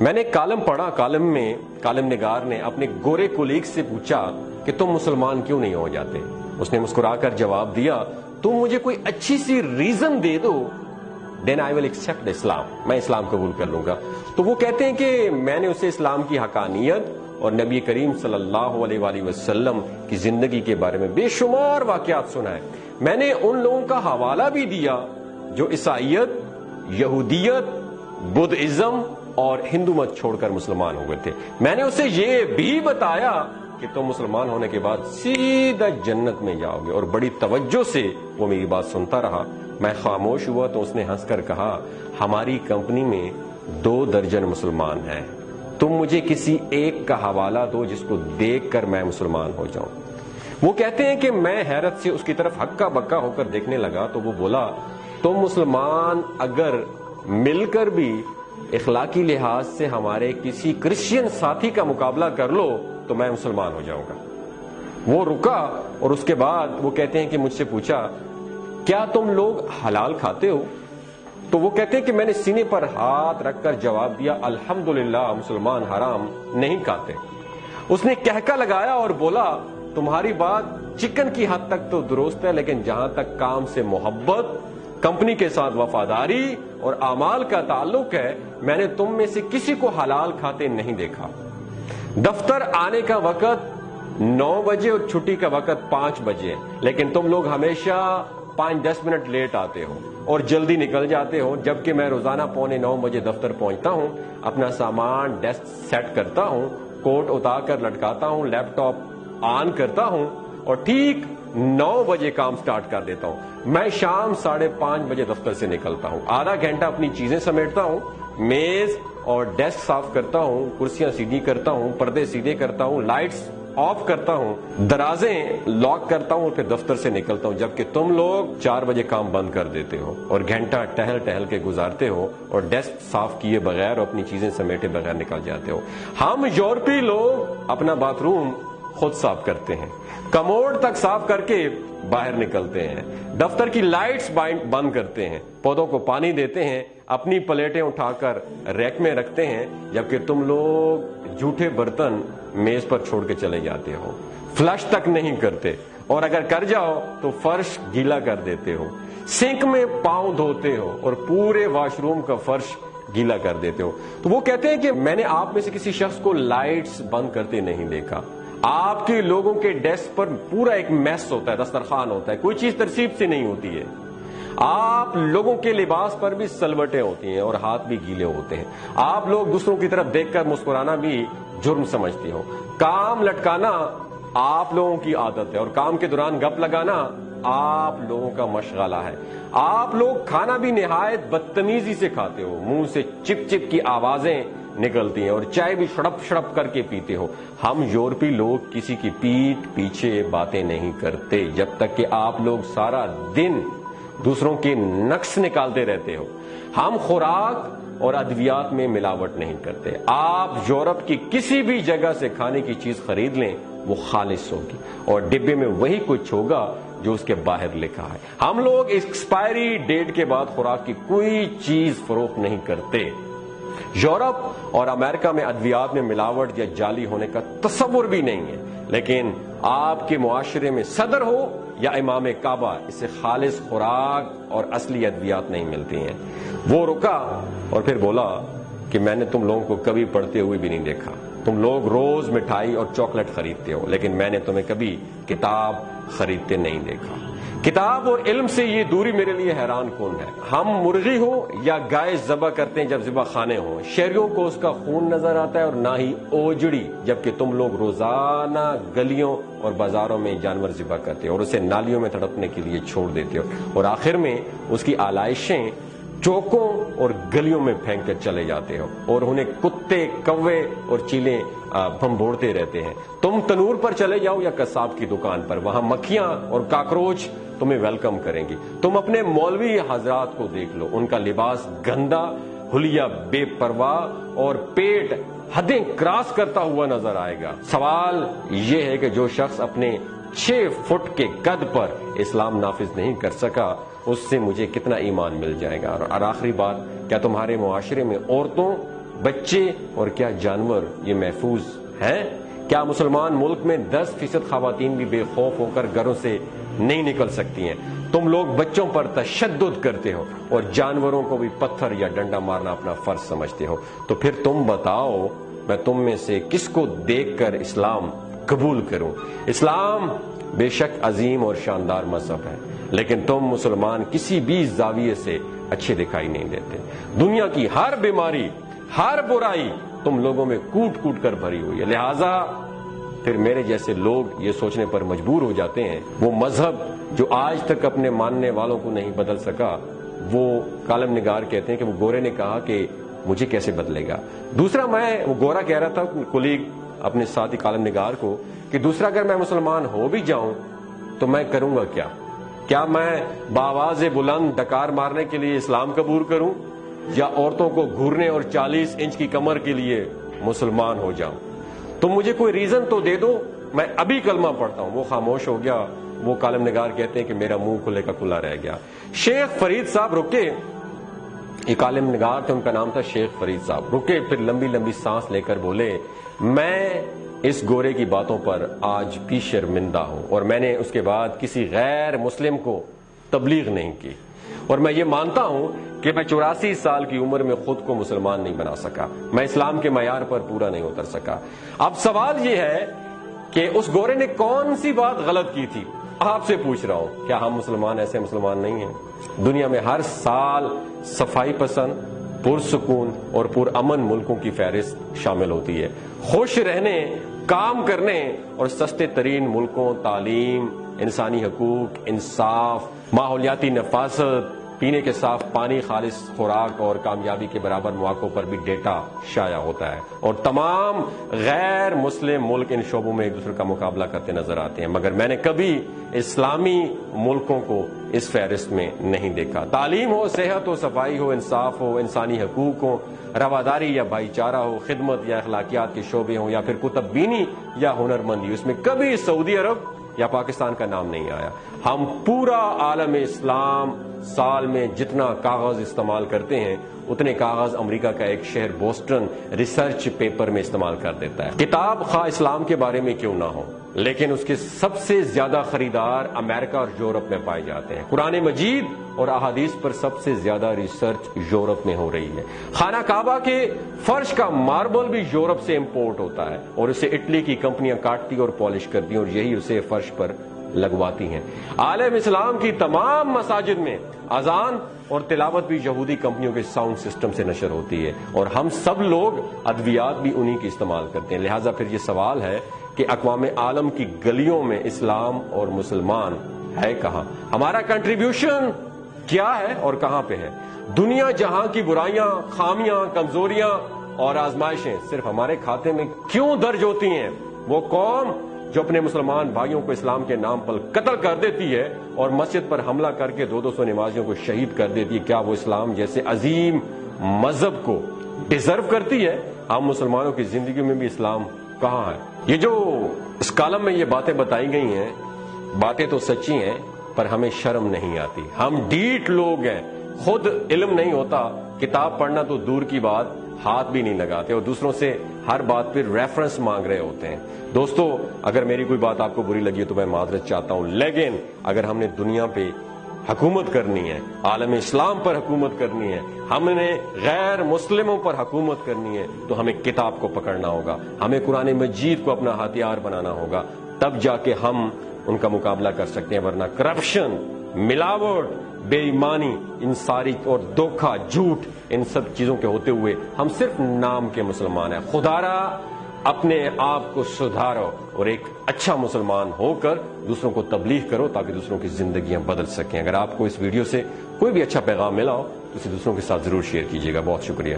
میں نے ایک کالم پڑھا، کالم نگار نے اپنے گورے کولیگ سے پوچھا کہ تم مسلمان کیوں نہیں ہو جاتے؟ اس نے مسکرا کر جواب دیا، تم مجھے کوئی اچھی سی reason they do, then I will accept Islam, میں اسلام قبول کر لوں گا۔ تو وہ کہتے ہیں کہ میں نے اسے اسلام کی حقانیت اور نبی کریم صلی اللہ علیہ وآلہ وسلم کی زندگی کے بارے میں بے شمار واقعات سنائے۔ میں نے ان لوگوں کا حوالہ بھی دیا جو عیسائیت، یہودیت، بدھزم اور ہندو مت چھوڑ کر مسلمان ہو گئے تھے۔ میں نے اسے یہ بھی بتایا کہ تم مسلمان ہونے کے بعد سیدھا جنت میں جاؤ گے، اور بڑی توجہ سے وہ میری بات سنتا رہا۔ میں خاموش ہوا تو اس نے ہنس کر کہا، ہماری کمپنی میں 2 درجن مسلمان ہیں، تم مجھے کسی ایک کا حوالہ دو جس کو دیکھ کر میں مسلمان ہو جاؤں۔ وہ کہتے ہیں کہ میں حیرت سے اس کی طرف ہکا بکا ہو کر دیکھنے لگا تو وہ بولا، تم مسلمان اگر مل کر بھی اخلاقی لحاظ سے ہمارے کسی کرسچین ساتھی کا مقابلہ کر لو تو میں مسلمان ہو جاؤں گا۔ وہ رکا اور اس کے بعد وہ کہتے ہیں کہ مجھ سے پوچھا، کیا تم لوگ حلال کھاتے ہو؟ تو وہ کہتے ہیں کہ میں نے سینے پر ہاتھ رکھ کر جواب دیا، الحمدللہ مسلمان حرام نہیں کھاتے۔ اس نے کہکا لگایا اور بولا، تمہاری بات چکن کی حد تک تو درست ہے، لیکن جہاں تک کام سے محبت، کمپنی کے ساتھ وفاداری اور اعمال کا تعلق ہے، میں نے تم میں سے کسی کو حلال کھاتے نہیں دیکھا۔ دفتر آنے کا وقت 9 بجے اور چھٹی کا وقت 5 بجے، لیکن تم لوگ ہمیشہ 5-10 منٹ لیٹ آتے ہو اور جلدی نکل جاتے ہو، جبکہ میں روزانہ 8:45 بجے دفتر پہنچتا ہوں، اپنا سامان ڈیسک سیٹ کرتا ہوں، کوٹ اتار کر لٹکاتا ہوں، لیپ ٹاپ آن کرتا ہوں اور ٹھیک 9 بجے کام سٹارٹ کر دیتا ہوں۔ میں شام 5:30 بجے دفتر سے نکلتا ہوں، آدھا گھنٹہ اپنی چیزیں سمیٹتا ہوں، میز اور ڈیسک صاف کرتا ہوں، کرسیاں سیدھی کرتا ہوں، پردے سیدھے کرتا ہوں، لائٹس آف کرتا ہوں، درازیں لاک کرتا ہوں اور پھر دفتر سے نکلتا ہوں، جبکہ تم لوگ 4 بجے کام بند کر دیتے ہو اور گھنٹہ ٹہل کے گزارتے ہو اور ڈیسک صاف کیے بغیر اور اپنی چیزیں سمیٹے بغیر نکل جاتے ہو۔ ہم یورپی لوگ اپنا باتھ روم خود صاف کرتے ہیں، کموڈ تک صاف کر کے باہر نکلتے ہیں، دفتر کی لائٹس بند کرتے ہیں، پودوں کو پانی دیتے ہیں، اپنی پلیٹیں اٹھا کر ریک میں رکھتے ہیں، جبکہ تم لوگ جھوٹے برتن میز پر چھوڑ کے چلے جاتے ہو، فلش تک نہیں کرتے، اور اگر کر جاؤ تو فرش گیلا کر دیتے ہو، سنک میں پاؤں دھوتے ہو اور پورے واش روم کا فرش گیلا کر دیتے ہو۔ تو وہ کہتے ہیں کہ میں نے آپ میں سے کسی شخص کو لائٹس بند کرتے نہیں دیکھا۔ آپ کے لوگوں کے ڈیسک پر پورا ایک میس ہوتا ہے، دسترخوان ہوتا ہے، کوئی چیز ترتیب سے نہیں ہوتی ہے۔ آپ لوگوں کے لباس پر بھی سلوٹیں ہوتی ہیں اور ہاتھ بھی گیلے ہوتے ہیں۔ آپ لوگ دوسروں کی طرف دیکھ کر مسکرانا بھی جرم سمجھتے ہو۔ کام لٹکانا آپ لوگوں کی عادت ہے اور کام کے دوران گپ لگانا آپ لوگوں کا مشغلہ ہے۔ آپ لوگ کھانا بھی نہایت بدتمیزی سے کھاتے ہو، منہ سے چپ چپ کی آوازیں نکلتی ہیں اور چائے بھی شڑپ شڑپ کر کے پیتے ہو۔ ہم یورپی لوگ کسی کی پیٹھ پیچھے باتیں نہیں کرتے جب تک کہ آپ لوگ سارا دن دوسروں کے نقص نکالتے رہتے ہو۔ ہم خوراک اور ادویات میں ملاوٹ نہیں کرتے۔ آپ یورپ کی کسی بھی جگہ سے کھانے کی چیز خرید لیں، وہ خالص ہوگی اور ڈبے میں وہی کچھ ہوگا جو اس کے باہر لکھا ہے۔ ہم لوگ ایکسپائری ڈیٹ کے بعد خوراک کی کوئی چیز فروخت نہیں کرتے۔ یورپ اور امریکہ میں ادویات میں ملاوٹ یا جعلی ہونے کا تصور بھی نہیں ہے، لیکن آپ کے معاشرے میں صدر ہو یا امام کعبہ، اسے خالص خوراک اور اصلی ادویات نہیں ملتی ہیں۔ وہ رکا اور پھر بولا کہ میں نے تم لوگوں کو کبھی پڑھتے ہوئے بھی نہیں دیکھا۔ تم لوگ روز مٹھائی اور چاکلیٹ خریدتے ہو، لیکن میں نے تمہیں کبھی کتاب خریدتے نہیں دیکھا۔ کتاب اور علم سے یہ دوری میرے لیے حیران کن ہے۔ ہم مرغی ہو یا گائے ذبح کرتے ہیں جب ذبح خانے ہوں، شہریوں کو اس کا خون نظر آتا ہے اور نہ ہی اوجڑی، جبکہ تم لوگ روزانہ گلیوں اور بازاروں میں جانور ذبح کرتے ہو اور اسے نالیوں میں تڑپنے کے لیے چھوڑ دیتے ہو، اور آخر میں اس کی آلائشیں چوکوں اور گلیوں میں پھینک کر چلے جاتے ہو اور انہیں کتے، کوے اور چیلیں بھنبوڑتے رہتے ہیں۔ تم تنور پر چلے جاؤ یا قصاب کی دکان پر، وہاں مکھیاں اور کاکروچ تمہیں ویلکم کریں گی۔ تم اپنے مولوی حضرات کو دیکھ لو، ان کا لباس گندا، حلیہ بے پرواہ اور پیٹ حدیں کراس کرتا ہوا نظر آئے گا۔ سوال یہ ہے کہ جو شخص اپنے 6 فٹ کے قد پر اسلام نافذ نہیں کر سکا، اس سے مجھے کتنا ایمان مل جائے گا؟ اور آخری بات، کیا تمہارے معاشرے میں عورتوں، بچے اور کیا جانور یہ محفوظ ہیں؟ کیا مسلمان ملک میں 10% خواتین بھی بے خوف ہو کر گھروں سے نہیں نکل سکتی ہیں؟ تم لوگ بچوں پر تشدد کرتے ہو اور جانوروں کو بھی پتھر یا ڈنڈا مارنا اپنا فرض سمجھتے ہو، تو پھر تم بتاؤ میں تم میں سے کس کو دیکھ کر اسلام قبول کروں؟ اسلام بے شک عظیم اور شاندار مذہب ہے، لیکن تم مسلمان کسی بھی زاویے سے اچھے دکھائی نہیں دیتے۔ دنیا کی ہر بیماری، ہر برائی تم لوگوں میں کوٹ کوٹ کر بھری ہوئی ہے، لہٰذا پھر میرے جیسے لوگ یہ سوچنے پر مجبور ہو جاتے ہیں وہ مذہب جو آج تک اپنے ماننے والوں کو نہیں بدل سکا، وہ کالم نگار کہتے ہیں کہ وہ گورے نے کہا کہ مجھے کیسے بدلے گا۔ دوسرا، وہ گورا کہہ رہا تھا کولیگ اپنے ساتھی کالم نگار کو کہ دوسرا اگر میں مسلمان ہو بھی جاؤں تو میں کروں گا کیا میں بآواز بلند ڈکار مارنے کے لیے اسلام قبول کروں یا عورتوں کو گھورنے اور 40 انچ کی کمر کے لیے مسلمان ہو جاؤں؟ تم مجھے کوئی ریزن تو دے دو، میں ابھی کلمہ پڑھتا ہوں۔ وہ خاموش ہو گیا۔ وہ کالم نگار کہتے ہیں کہ میرا منہ کھلے کا کھلا رہ گیا۔ شیخ فرید صاحب رکے، یہ کالم نگار تھے، ان کا نام تھا شیخ فرید صاحب، رکے، پھر لمبی لمبی سانس لے کر بولے میں اس گورے کی باتوں پر آج بھی شرمندہ ہوں، اور میں نے اس کے بعد کسی غیر مسلم کو تبلیغ نہیں کی، اور میں یہ مانتا ہوں کہ میں 84 سال کی عمر میں خود کو مسلمان نہیں بنا سکا، میں اسلام کے معیار پر پورا نہیں اتر سکا۔ اب سوال یہ ہے کہ اس گورے نے کون سی بات غلط کی تھی؟ آپ سے پوچھ رہا ہوں، کیا ہم مسلمان ایسے مسلمان نہیں ہیں؟ دنیا میں ہر سال صفائی پسند، پرسکون اور پرامن ملکوں کی فہرست شامل ہوتی ہے۔ خوش رہنے، کام کرنے اور سستے ترین ملکوں، تعلیم، انسانی حقوق، انصاف، ماحولیاتی نفاست، پینے کے صاف پانی، خالص خوراک اور کامیابی کے برابر مواقع پر بھی ڈیٹا شائع ہوتا ہے، اور تمام غیر مسلم ملک ان شعبوں میں ایک دوسرے کا مقابلہ کرتے نظر آتے ہیں، مگر میں نے کبھی اسلامی ملکوں کو اس فہرست میں نہیں دیکھا۔ تعلیم ہو، صحت ہو، صفائی ہو، انصاف ہو، انسانی حقوق ہو، رواداری یا بھائی چارہ ہو، خدمت یا اخلاقیات کے شعبے ہوں، یا پھر کتب بینی یا ہنرمندی، اس میں کبھی سعودی عرب یا پاکستان کا نام نہیں آیا۔ ہم پورا عالم اسلام سال میں جتنا کاغذ استعمال کرتے ہیں اتنے کاغذ امریکہ کا ایک شہر بوسٹن ریسرچ پیپر میں استعمال کر دیتا ہے۔ کتاب خواہ اسلام کے بارے میں کیوں نہ ہو، لیکن اس کے سب سے زیادہ خریدار امریکہ اور یورپ میں پائے جاتے ہیں۔ قرآن مجید اور احادیث پر سب سے زیادہ ریسرچ یورپ میں ہو رہی ہے۔ خانہ کعبہ کے فرش کا ماربل بھی یورپ سے امپورٹ ہوتا ہے، اور اسے اٹلی کی کمپنیاں کاٹتی اور پالش کرتی ہیں، اور یہی اسے فرش پر لگواتی ہیں۔ عالم اسلام کی تمام مساجد میں اذان اور تلاوت بھی یہودی کمپنیوں کے ساؤنڈ سسٹم سے نشر ہوتی ہے، اور ہم سب لوگ ادویات بھی انہی کی استعمال کرتے ہیں۔ لہٰذا پھر یہ سوال ہے کہ اقوام عالم کی گلیوں میں اسلام اور مسلمان ہے کہاں؟ ہمارا کنٹریبیوشن کیا ہے اور کہاں پہ ہے؟ دنیا جہاں کی برائیاں، خامیاں، کمزوریاں اور آزمائشیں صرف ہمارے کھاتے میں کیوں درج ہوتی ہیں؟ وہ قوم جو اپنے مسلمان بھائیوں کو اسلام کے نام پر قتل کر دیتی ہے اور مسجد پر حملہ کر کے 200 نمازیوں کو شہید کر دیتی ہے، کیا وہ اسلام جیسے عظیم مذہب کو ڈیزرو کرتی ہے؟ ہم مسلمانوں کی زندگی میں بھی اسلام کہاں ہے؟ یہ جو اس کالم میں یہ باتیں بتائی گئی ہیں، باتیں تو سچی ہیں، پر ہمیں شرم نہیں آتی۔ ہم ڈھیٹ لوگ ہیں، خود علم نہیں ہوتا، کتاب پڑھنا تو دور کی بات، ہاتھ بھی نہیں لگاتے، اور دوسروں سے ہر بات پہ ریفرنس مانگ رہے ہوتے ہیں۔ دوستو، اگر میری کوئی بات آپ کو بری لگی ہے تو میں معذرت چاہتا ہوں، لیکن اگر ہم نے دنیا پہ حکومت کرنی ہے، عالم اسلام پر حکومت کرنی ہے، ہم نے غیر مسلموں پر حکومت کرنی ہے، تو ہمیں کتاب کو پکڑنا ہوگا، ہمیں قرآن مجید کو اپنا ہتھیار بنانا ہوگا، تب جا کے ہم ان کا مقابلہ کر سکتے ہیں، ورنہ کرپشن، ملاوٹ، بے ایمانی، ان ساری اور دھوکہ، جھوٹ، ان سب چیزوں کے ہوتے ہوئے ہم صرف نام کے مسلمان ہیں۔ خدارا اپنے آپ کو سدھارو اور ایک اچھا مسلمان ہو کر دوسروں کو تبلیغ کرو تاکہ دوسروں کی زندگیاں بدل سکیں۔ اگر آپ کو اس ویڈیو سے کوئی بھی اچھا پیغام ملا ہو تو اسے دوسروں کے ساتھ ضرور شیئر کیجیے گا۔ بہت شکریہ۔